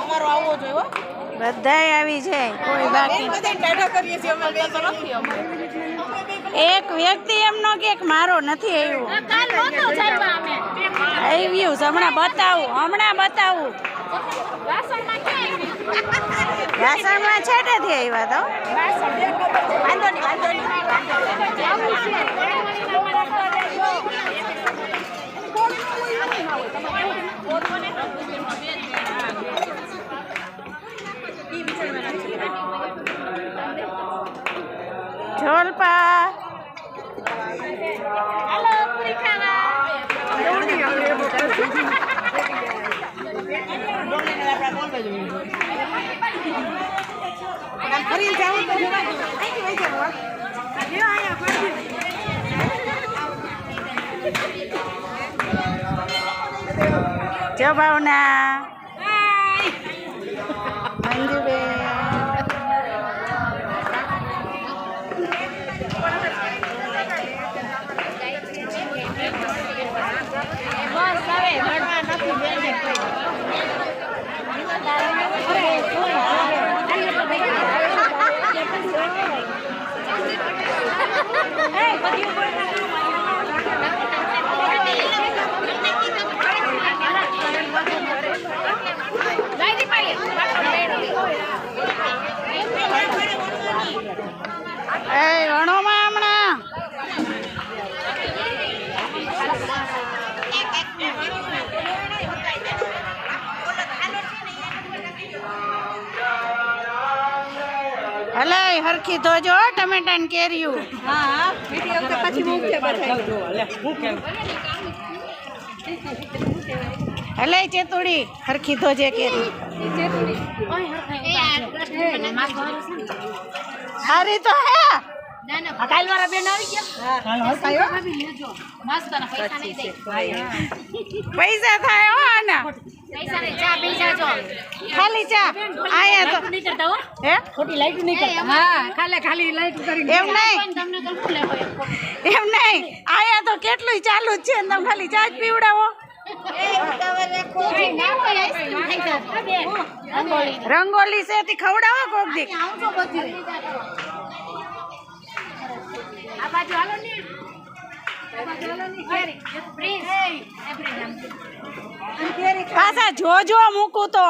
અમારો આવવો જોઈએ બધાય આવી જાય, કોઈ બાકી એક વ્યક્તિ એમ નો કે મારો નથી આવ્યું. હમણાં બતાવું વાસણમાં છેટેથી આવ્યા તો ઝોલપા જો ભાવના મંજુબેન વણોમાં હમણાં હલે હરખી ધોજો ટમેટા ને કેરીયું. હા પછી હલે ચેતુડી હરખી ધોજે કેરી. સારી તો હે કાલ વાળા બેન આવી ગયા પૈસા થાય હો આના ખાલી ચા આયા તો હે ખોટી લાઈટ નહીં હા ખાલી લાઈટ કરી એમ નહીં આયા તો કેટલું ચાલુ જ છે ને તમે ખાલી ચા જ પીવડાવો. રંગોલી છે તે ખવડાવો કોક દી. પાછા જોજો મૂકું તો